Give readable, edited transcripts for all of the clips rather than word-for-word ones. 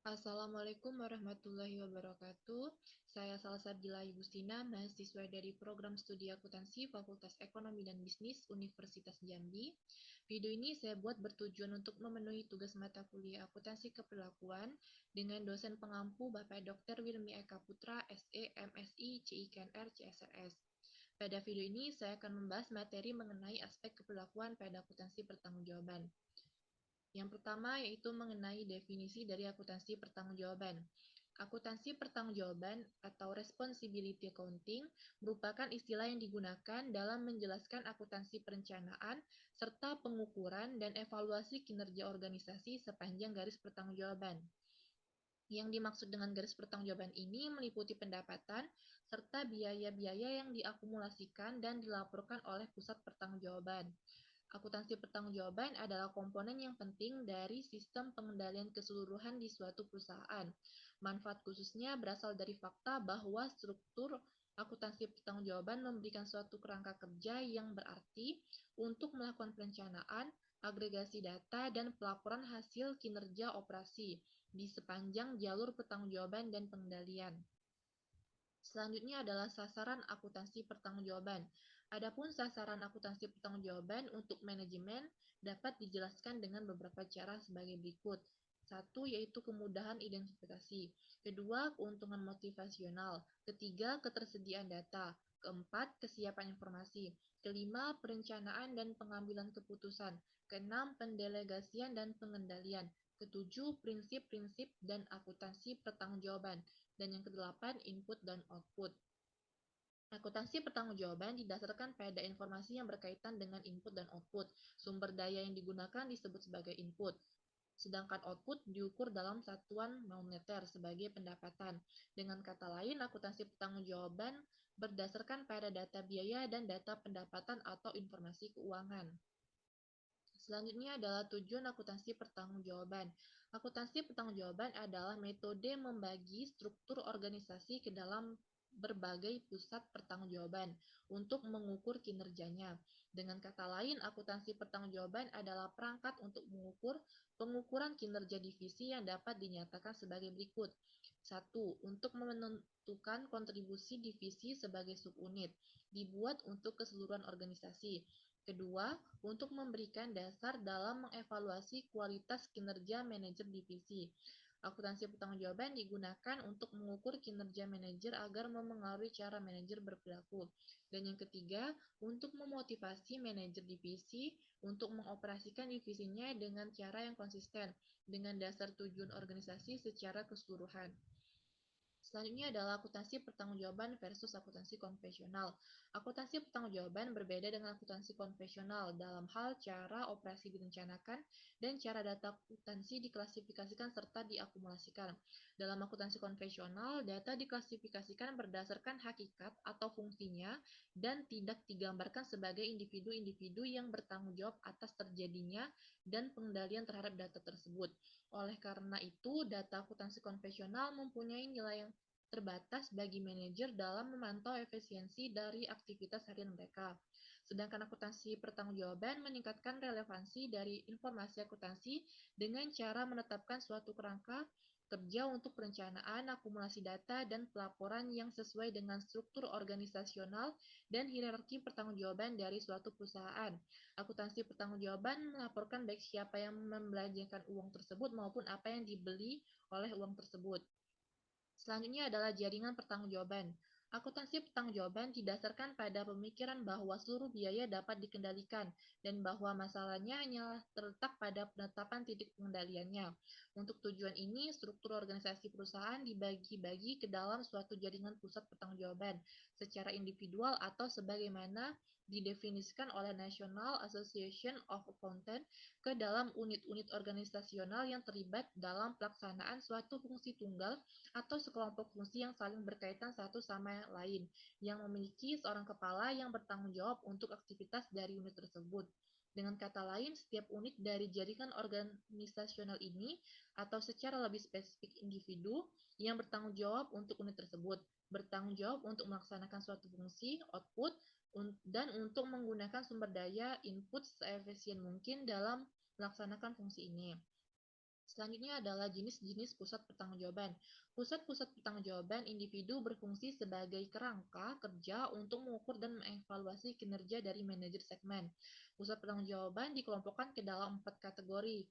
Assalamualaikum warahmatullahi wabarakatuh. Saya Salsabila Igustina, mahasiswa dari Program Studi Akuntansi Fakultas Ekonomi dan Bisnis Universitas Jambi. Video ini saya buat bertujuan untuk memenuhi tugas mata kuliah Akuntansi Keperlakuan dengan dosen pengampu Bapak Dr. Wilmi Eka Putra, SE, MSI, CIKNR, CSRS. Pada video ini saya akan membahas materi mengenai aspek keperlakuan pada akuntansi pertanggungjawaban. Yang pertama yaitu mengenai definisi dari akuntansi pertanggungjawaban. Akuntansi pertanggungjawaban atau responsibility accounting merupakan istilah yang digunakan dalam menjelaskan akuntansi perencanaan serta pengukuran dan evaluasi kinerja organisasi sepanjang garis pertanggungjawaban. Yang dimaksud dengan garis pertanggungjawaban ini meliputi pendapatan serta biaya-biaya yang diakumulasikan dan dilaporkan oleh pusat pertanggungjawaban. Akuntansi pertanggungjawaban adalah komponen yang penting dari sistem pengendalian keseluruhan di suatu perusahaan. Manfaat khususnya berasal dari fakta bahwa struktur akuntansi pertanggungjawaban memberikan suatu kerangka kerja yang berarti untuk melakukan perencanaan, agregasi data, dan pelaporan hasil kinerja operasi di sepanjang jalur pertanggungjawaban dan pengendalian. Selanjutnya adalah sasaran akuntansi pertanggungjawaban. Adapun sasaran akuntansi pertanggungjawaban untuk manajemen dapat dijelaskan dengan beberapa cara sebagai berikut. Satu, yaitu kemudahan identifikasi. Kedua, keuntungan motivasional. Ketiga, ketersediaan data. Keempat, kesiapan informasi. Kelima, perencanaan dan pengambilan keputusan. Keenam, pendelegasian dan pengendalian. Ketujuh, prinsip-prinsip dan akuntansi pertanggungjawaban. Dan yang kedelapan, input dan output. Akuntansi pertanggungjawaban didasarkan pada informasi yang berkaitan dengan input dan output. Sumber daya yang digunakan disebut sebagai input, sedangkan output diukur dalam satuan moneter sebagai pendapatan. Dengan kata lain, akuntansi pertanggungjawaban berdasarkan pada data biaya dan data pendapatan atau informasi keuangan. Selanjutnya adalah tujuan akuntansi pertanggungjawaban. Akuntansi pertanggungjawaban adalah metode membagi struktur organisasi ke dalam berbagai pusat pertanggungjawaban untuk mengukur kinerjanya. Dengan kata lain, akuntansi pertanggungjawaban adalah perangkat untuk mengukur pengukuran kinerja divisi yang dapat dinyatakan sebagai berikut. 1. Untuk menentukan kontribusi divisi sebagai subunit, dibuat untuk keseluruhan organisasi. Kedua, untuk memberikan dasar dalam mengevaluasi kualitas kinerja manajer divisi. Akuntansi pertanggungjawaban digunakan untuk mengukur kinerja manajer agar memengaruhi cara manajer berperilaku. Dan yang ketiga, untuk memotivasi manajer divisi untuk mengoperasikan divisinya dengan cara yang konsisten dengan dasar tujuan organisasi secara keseluruhan. Selanjutnya adalah akuntansi pertanggungjawaban versus akuntansi konvensional. Akuntansi pertanggungjawaban berbeda dengan akuntansi konvensional dalam hal cara operasi direncanakan dan cara data akuntansi diklasifikasikan serta diakumulasikan. Dalam akuntansi konvensional, data diklasifikasikan berdasarkan hakikat atau fungsinya dan tidak digambarkan sebagai individu-individu yang bertanggung jawab atas terjadinya dan pengendalian terhadap data tersebut. Oleh karena itu, data akuntansi konvensional mempunyai nilai yang terbatas bagi manajer dalam memantau efisiensi dari aktivitas harian mereka. Sedangkan akuntansi pertanggungjawaban meningkatkan relevansi dari informasi akuntansi dengan cara menetapkan suatu kerangka kerja untuk perencanaan, akumulasi data, dan pelaporan yang sesuai dengan struktur organisasional dan hierarki pertanggungjawaban dari suatu perusahaan. Akuntansi pertanggungjawaban melaporkan baik siapa yang membelanjakan uang tersebut maupun apa yang dibeli oleh uang tersebut. Selanjutnya adalah jaringan pertanggungjawaban. Akuntansi pertanggungjawaban didasarkan pada pemikiran bahwa seluruh biaya dapat dikendalikan dan bahwa masalahnya hanya terletak pada penetapan titik pengendaliannya. Untuk tujuan ini, struktur organisasi perusahaan dibagi-bagi ke dalam suatu jaringan pusat pertanggungjawaban secara individual atau sebagaimana didefinisikan oleh National Association of Accountants ke dalam unit-unit organisasional yang terlibat dalam pelaksanaan suatu fungsi tunggal atau sekelompok fungsi yang saling berkaitan satu sama lain, yang memiliki seorang kepala yang bertanggung jawab untuk aktivitas dari unit tersebut. Dengan kata lain, setiap unit dari jaringan organisasional ini, atau secara lebih spesifik individu, yang bertanggung jawab untuk unit tersebut, bertanggung jawab untuk melaksanakan suatu fungsi, output, dan untuk menggunakan sumber daya input seefisien mungkin dalam melaksanakan fungsi ini. Selanjutnya adalah jenis-jenis pusat pertanggungjawaban. Pusat-pusat pertanggungjawaban individu berfungsi sebagai kerangka kerja untuk mengukur dan mengevaluasi kinerja dari manajer segmen. Pusat pertanggungjawaban dikelompokkan ke dalam 4 kategori.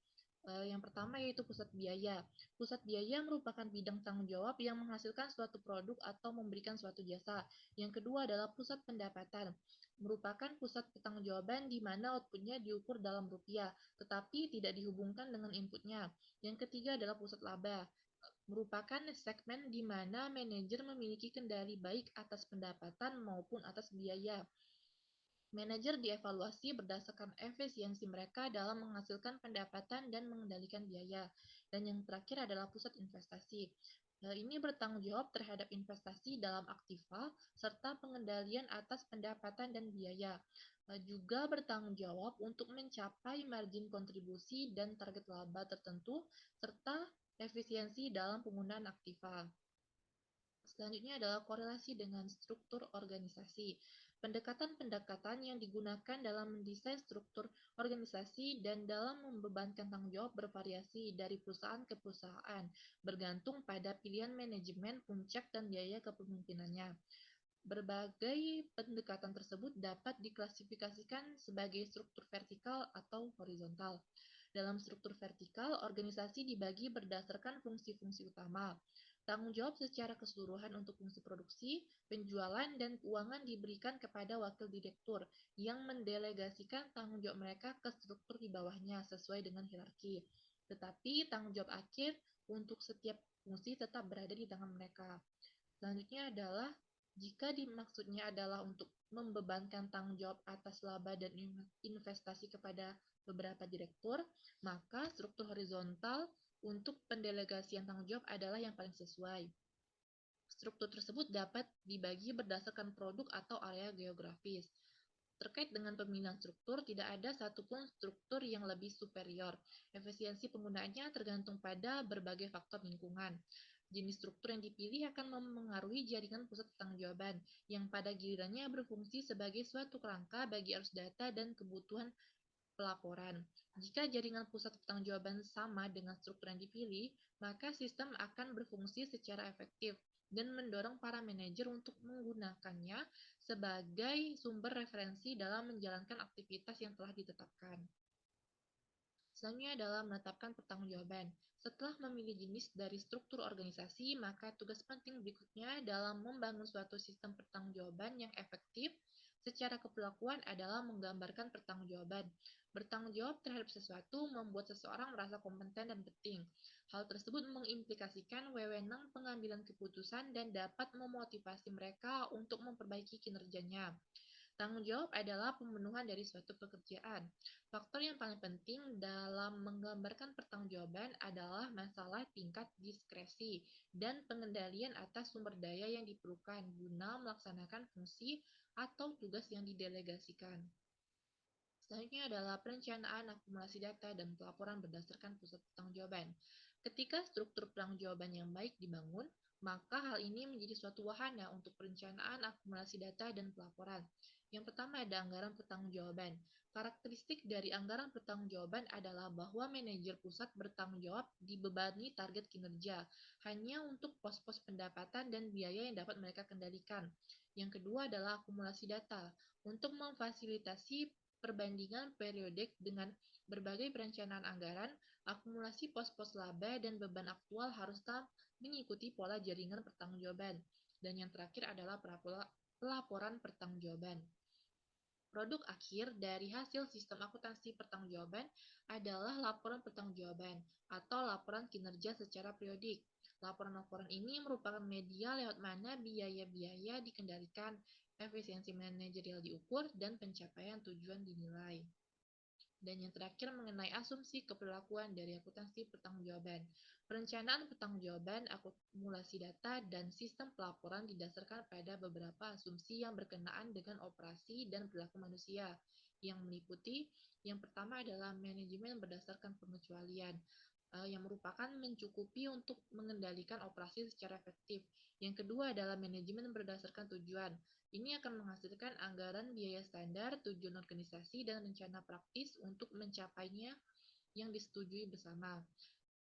Yang pertama yaitu pusat biaya. Pusat biaya merupakan bidang tanggung jawab yang menghasilkan suatu produk atau memberikan suatu jasa. Yang kedua adalah pusat pendapatan, merupakan pusat pertanggungjawaban di mana outputnya diukur dalam rupiah, tetapi tidak dihubungkan dengan inputnya. Yang ketiga adalah pusat laba, merupakan segmen di mana manajer memiliki kendali baik atas pendapatan maupun atas biaya. Manajer dievaluasi berdasarkan efisiensi mereka dalam menghasilkan pendapatan dan mengendalikan biaya. Dan yang terakhir adalah pusat investasi. Ini bertanggung jawab terhadap investasi dalam aktiva serta pengendalian atas pendapatan dan biaya. Juga bertanggung jawab untuk mencapai margin kontribusi dan target laba tertentu serta efisiensi dalam penggunaan aktiva. Selanjutnya adalah korelasi dengan struktur organisasi. Pendekatan-pendekatan yang digunakan dalam mendesain struktur organisasi dan dalam membebankan tanggung jawab bervariasi dari perusahaan ke perusahaan, bergantung pada pilihan manajemen, puncak, dan biaya kepemimpinannya. Berbagai pendekatan tersebut dapat diklasifikasikan sebagai struktur vertikal atau horizontal. Dalam struktur vertikal, organisasi dibagi berdasarkan fungsi-fungsi utama. Tanggung jawab secara keseluruhan untuk fungsi produksi, penjualan, dan keuangan diberikan kepada wakil direktur yang mendelegasikan tanggung jawab mereka ke struktur di bawahnya sesuai dengan hierarki. Tetapi tanggung jawab akhir untuk setiap fungsi tetap berada di tangan mereka. Selanjutnya adalah jika dimaksudnya adalah untuk membebankan tanggung jawab atas laba dan investasi kepada beberapa direktur, maka struktur horizontal untuk pendelegasian tanggung jawab adalah yang paling sesuai. Struktur tersebut dapat dibagi berdasarkan produk atau area geografis. Terkait dengan pemilihan struktur, tidak ada satupun struktur yang lebih superior. Efisiensi penggunaannya tergantung pada berbagai faktor lingkungan. Jenis struktur yang dipilih akan memengaruhi jaringan pusat pertanggungjawaban, yang pada gilirannya berfungsi sebagai suatu kerangka bagi arus data dan kebutuhan pelaporan. Jika jaringan pusat pertanggungjawaban sama dengan struktur yang dipilih, maka sistem akan berfungsi secara efektif dan mendorong para manajer untuk menggunakannya sebagai sumber referensi dalam menjalankan aktivitas yang telah ditetapkan. Selanjutnya adalah menetapkan pertanggungjawaban. Setelah memilih jenis dari struktur organisasi, maka tugas penting berikutnya dalam membangun suatu sistem pertanggungjawaban yang efektif secara kepelakuan adalah menggambarkan pertanggungjawaban. Bertanggung jawab terhadap sesuatu membuat seseorang merasa kompeten dan penting. Hal tersebut mengimplikasikan wewenang pengambilan keputusan dan dapat memotivasi mereka untuk memperbaiki kinerjanya. Tanggung jawab adalah pemenuhan dari suatu pekerjaan. Faktor yang paling penting dalam menggambarkan pertanggungjawaban adalah masalah tingkat diskresi dan pengendalian atas sumber daya yang diperlukan guna melaksanakan fungsi atau tugas yang didelegasikan. Selanjutnya adalah perencanaan akumulasi data dan pelaporan berdasarkan pusat pertanggungjawaban. Ketika struktur pertanggungjawaban yang baik dibangun, maka hal ini menjadi suatu wahana untuk perencanaan akumulasi data dan pelaporan. Yang pertama ada anggaran pertanggungjawaban. Karakteristik dari anggaran pertanggungjawaban adalah bahwa manajer pusat bertanggung jawab dibebani target kinerja hanya untuk pos-pos pendapatan dan biaya yang dapat mereka kendalikan. Yang kedua adalah akumulasi data. Untuk memfasilitasi perbandingan periodik dengan berbagai perencanaan anggaran, akumulasi pos-pos laba dan beban aktual harus mengikuti pola jaringan pertanggungjawaban. Dan yang terakhir adalah pelaporan pertanggungjawaban. Produk akhir dari hasil sistem akuntansi pertanggungjawaban adalah laporan pertanggungjawaban atau laporan kinerja secara periodik. Laporan-laporan ini merupakan media lewat mana biaya-biaya dikendalikan, efisiensi manajerial diukur, dan pencapaian tujuan dinilai. Dan yang terakhir mengenai asumsi keperlakuan dari akuntansi pertanggungjawaban. Perencanaan pertanggungjawaban, akumulasi data, dan sistem pelaporan didasarkan pada beberapa asumsi yang berkenaan dengan operasi dan perilaku manusia, yang meliputi yang pertama adalah manajemen berdasarkan pengecualian, yang merupakan mencukupi untuk mengendalikan operasi secara efektif. Yang kedua adalah manajemen berdasarkan tujuan. Ini akan menghasilkan anggaran biaya standar, tujuan organisasi, dan rencana praktis untuk mencapainya yang disetujui bersama.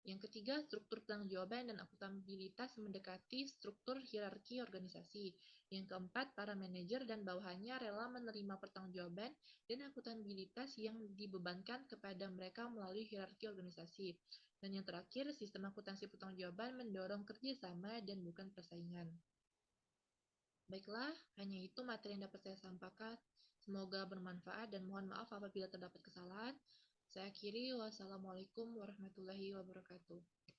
Yang ketiga, struktur pertanggungjawaban dan akuntabilitas mendekati struktur hierarki organisasi. Yang keempat, para manajer dan bawahannya rela menerima pertanggungjawaban dan akuntabilitas yang dibebankan kepada mereka melalui hierarki organisasi. Dan yang terakhir, sistem akuntansi pertanggungjawaban mendorong kerjasama dan bukan persaingan. Baiklah, hanya itu materi yang dapat saya sampaikan. Semoga bermanfaat dan mohon maaf apabila terdapat kesalahan. Saya akhiri, wassalamualaikum warahmatullahi wabarakatuh.